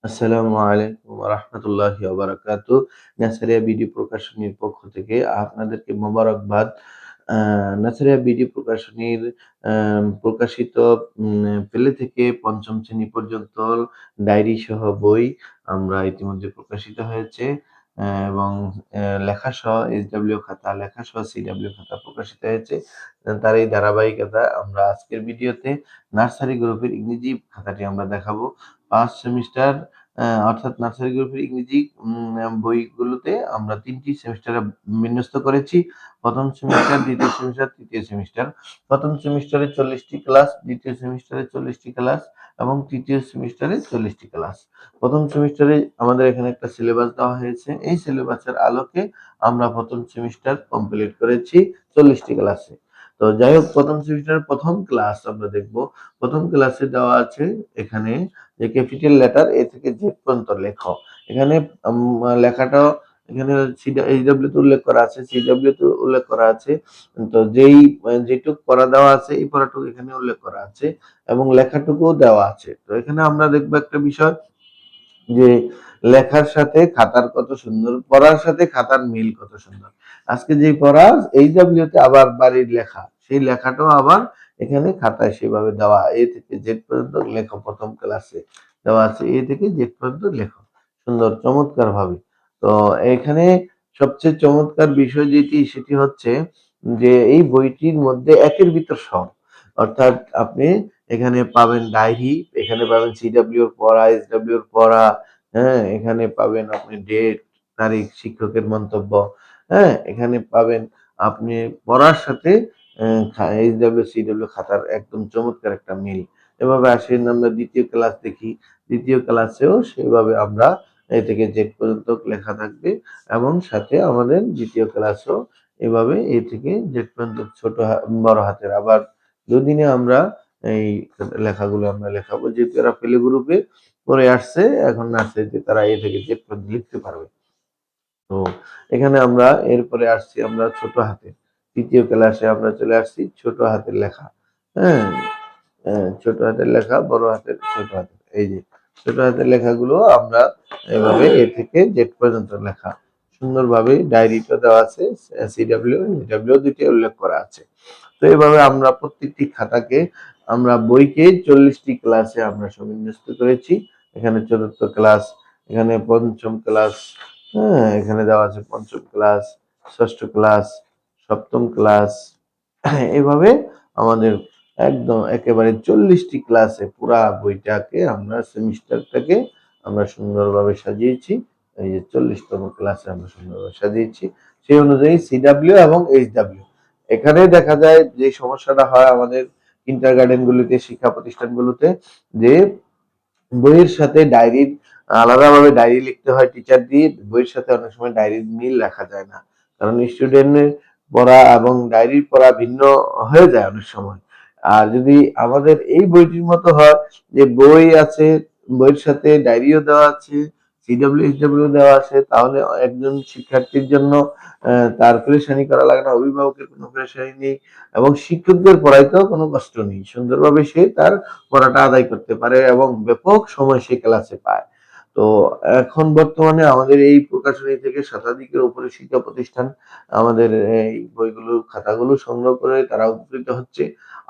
আসসালামু আলাইকুম ওয়া রাহমাতুল্লাহি ওয়া বারাকাতুহু। নাসারিয়া বিডি প্রকাশনীর পক্ষ থেকে আপনাদেরকে মোবারকবাদ। আ নাসারিয়া বিডি প্রকাশনীর প্রকাশিত প্লে থেকে ৫ম শ্রেণী পর্যন্ত ডায়েরি সহ বই আমরা ইতিমধ্যে প্রকাশিত হয়েছে। এবং লেখাসহ এইচডব্লিউ খাতা, লেখাসহ সিডব্লিউ খাতা প্রকাশিত হয়েছে। তার এই ধারাবাহিকতা আমরা আজকের ভিডিওতে নার্সারি গ্রুপের ইংরেজি খাতাটি আমরা দেখাবো। ৫ সেমিস্টার অর্থাৎ নার্সারি গ্রুপের ইংরেজি বইগুলোতে আমরা ৩ টি সেমিস্টারে বিন্যস্ত করেছি। ১ম সেমিস্টার, ২য় সেমিস্টার, ৩য় সেমিস্টার। ১ম সেমিস্টারে ৪০ টি ক্লাস, ২য় সেমিস্টারে ৪০ টি ক্লাস এবং ৩য় সেমিস্টারে ৪০ টি ক্লাস। ১ম সেমিস্টারে আমাদের এখানে একটা সিলেবাস দেওয়া হয়েছে। এই সিলেবাসের আলোকে আমরা ১ম সেমিস্টার কমপ্লিট করেছি ৪০ টি ক্লাসে। তো যাই হোক ১ম সেমিস্টারের ১ম ক্লাস আমরা দেখব। ১ম ক্লাসে দেওয়া আছে এখানে যে ক্যাপিটাল লেটার এ থেকে জেড পর্যন্ত লেখো। এখানে লেখাটাও এখানে এইচডব্লিউ তে উল্লেখ করা আছে, সিডব্লিউ তে উল্লেখ করা আছে। তো যেটুক পড়া দেওয়া আছে এই পড়াটুকু এখানে উল্লেখ করা আছে এবং লেখাটুকুও দেওয়া আছে। তো এখানে আমরা দেখব একটা বিষয় যে লেখার সাথে খাতার কত সুন্দর, পড়ার সাথে খাতার মিল কত সুন্দর। আজকে যে পড়া এইচডব্লিউ তে আবার বাড়ির লেখা, সেই লেখাটাও আবার এখানে খাতায় সেভাবে দেওয়া। এ থেকে জেড পর্যন্ত লেখো ১ম ক্লাসে দেওয়া আছে। এ থেকে জেড পর্যন্ত লেখো। সুন্দর চমৎকার ভাবে। তো এখানে সবচেয়ে চমৎকার বিষয় যেটি সেটি হচ্ছে যে এই বইটির মধ্যে একের ভিতর সব। অর্থাৎ আপনি এখানে পাবেন ডায়েরি, এখানে পাবেন সিডব্লিউ এর পড়া, এসডব্লিউ এর পড়া, হ্যাঁ? এখানে পাবেন আপনি ডেট, তারিখ, শিক্ষকের মন্তব্য, হ্যাঁ? এখানে পাবেন আপনি পড়ার সাথে এইচডব্লিউ, সিডব্লিউ খাতার একদম চমৎকার একটা মিল। এভাবে আসেন আমরা ২য় ক্লাস দেখি। ২য় ক্লাসেও সেভাবে আমরা এ থেকে জেড পর্যন্ত লেখা থাকবে এবং সাথে আমাদের ২য় ক্লাসও এভাবে এ থেকে জেড পর্যন্ত বড় হাতের। আবার দুদিনে আমরা এই লেখাগুলো আমরা লেখাবো। যেহেতু এরা প্লে গ্রুপে পড়ে আসছে, এখন নার্সারিতে তারা এ থেকে জেড পর্যন্ত লিখতে পারবে। তো এখানে আমরা এরপরে আসছি আমরা ছোট হাতের। ৩য় ক্লাসে আমরা চলে আসছি ছোট হাতের লেখা। হ্যাঁ? ছোট হাতের লেখা, বড় হাতের, ছোট হাতের। এই যে ছোট হাতের লেখাগুলো আমরা এভাবে এ থেকে জেড পর্যন্ত লেখা। সুন্দরভাবে ডায়েরিটা দেওয়া আছে। সিডব্লিউ, ডব্লিউ ২ টি উল্লেখ করা আছে। তো এভাবে আমরা প্রত্যেকটি খাতাকে আমরা বইকে ৪০ টি ক্লাসে আমরা সবিন্যস্ত করেছি। এখানে ৪র্থ ক্লাস, এখানে ৫ম ক্লাস, হ্যাঁ? এখানে দেওয়া আছে ৫ম ক্লাস, ৬ষ্ঠ ক্লাস, ৭ম ক্লাস। এভাবে আমাদের একদম একেবারে ৪০ টি ক্লাসে পুরা বইটাকে আমরা সেমিস্টারটাকে আমরা সুন্দরভাবে সাজিয়েছি। এই যে ৪০ তম ক্লাসে আমরা সুন্দরভাবে সাজিয়েছি। সেই অনুযায়ী সিডব্লিউ এবং এইচডব্লিউ। এখানে দেখা যায় যে সমস্যাটা হয় আমাদের কিন্ডারগার্টেন গুলিতে, শিক্ষা প্রতিষ্ঠানগুলোতে যে বইয়ের সাথে ডায়েরির আলাদাভাবে ডায়েরি লিখতে হয় টিচার দিয়ে, বইয়ের সাথে অনেক সময় ডায়েরির মিল রাখা যায় না। কারণ স্টুডেন্টের পড়া এবং ডায়েরির পড়া ভিন্ন হয়ে যায় অনেক সময়। আর যদি আমাদের এই বইটির মতো হয় যে বই আছে, বইয়ের সাথে ডায়েরিও দেওয়া আছে, সিডব্লিউ, এইচডব্লিউ দেওয়া আছে, তাহলে একজন শিক্ষার্থীর জন্য তার পেরেশানি করা লাগে না, অভিভাবকের কোনো পেরেশানি নেই এবং শিক্ষকদের পড়াইতেও কোনো কষ্ট নেই। সুন্দরভাবে সে তার পড়াটা আদায় করতে পারে এবং ব্যাপক সময় সে ক্লাসে পায়। তো এখন বর্তমানে আমাদের এই প্রকাশনী থেকে শতাধিকের উপরে শিক্ষা প্রতিষ্ঠান আমাদের এই বইগুলো, খাতাগুলো সংগ্রহ করে তারা উপকৃত হচ্ছে।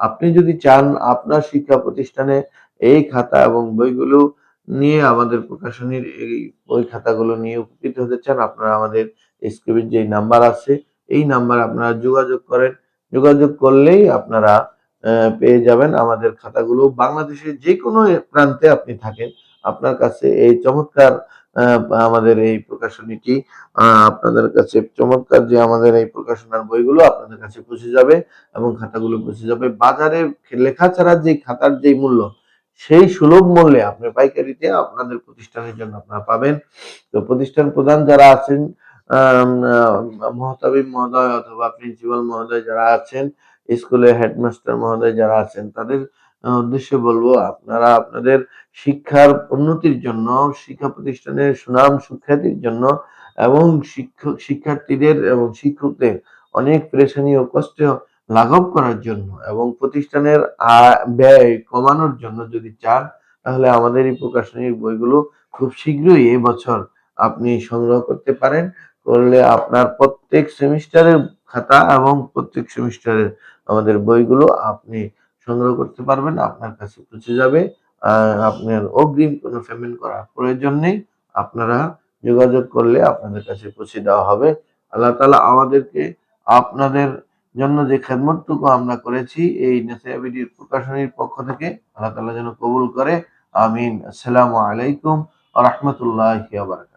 আপনি যদি চান আপনার শিক্ষা প্রতিষ্ঠানে এই খাতা এবং বইগুলো নিয়ে আমাদের প্রকাশনীর এই বই খাতাগুলো নিয়ে উপকৃত হতে চান, আপনারা আমাদের স্ক্রিনে যে নাম্বার আছে এই নাম্বারে আপনারা যোগাযোগ করেন। যোগাযোগ করলেই আপনারা পেয়ে যাবেন আমাদের খাতাগুলো। বাংলাদেশের যেকোনো প্রান্তে আপনি থাকেন, আপনার কাছে এই চমৎকার আ আমাদের এই প্রকাশনীটি আপনাদের কাছে চমৎকার যে আমাদের এই প্রকাশনার বইগুলো আপনাদের কাছে পৌঁছে যাবে এবং খাতাগুলো পৌঁছে যাবে। বাজারে লেখা ছাড়া যে খাতার যে মূল্য, সেই সুলভ মূল্যে আপনি পাইকারিতে আপনাদের প্রতিষ্ঠানের জন্য আপনারা পাবেন। তো প্রতিষ্ঠান প্রধান যারা আছেন, আম আ মহতামিম মহোদয় অথবা প্রিন্সিপাল মহোদয় যারা আছেন, স্কুলের হেডমাস্টার মহোদয় যারা আছেন, তাদের উদ্দেশ্যে বলবো আপনারা আপনাদের শিক্ষার উন্নতির জন্য, শিক্ষা প্রতিষ্ঠানের সুনাম সুখ্যাতির জন্য এবং শিক্ষার্থীদের এবং শিক্ষকদের অনেক পেরেশানি ও কষ্ট লাঘব করার জন্য এবং প্রতিষ্ঠানের ব্যয় কমানোর জন্য যদি চান, তাহলে আমাদের এই প্রকাশনীর বইগুলো খুব শীঘ্রই এবছর আপনি সংগ্রহ করতে পারেন। করলে আপনার প্রত্যেক সেমিস্টারের খাতা এবং প্রত্যেক সেমিস্টারের আমাদের বইগুলো আপনি সংগ্রহ করতে পারবেন। আপনার কাছে পৌঁছে যাবে। আপনার অগ্রিম কোনো পেমেন্ট করার প্রয়োজন নেই। আপনারা যোগাযোগ করলে আপনাদের কাছে পৌঁছে দেওয়া হবে। আল্লাহ তাআলা আমাদেরকে আপনাদের জন্য যে খেদমতটুকু আমরা করেছি এই নেসিহা বিডির প্রকাশনীর পক্ষ থেকে আল্লাহ তাআলা যেন কবুল করে। আমিন। আসসালামু আলাইকুম ওয়া রাহমাতুল্লাহি ওয়া বারাকাতুহু।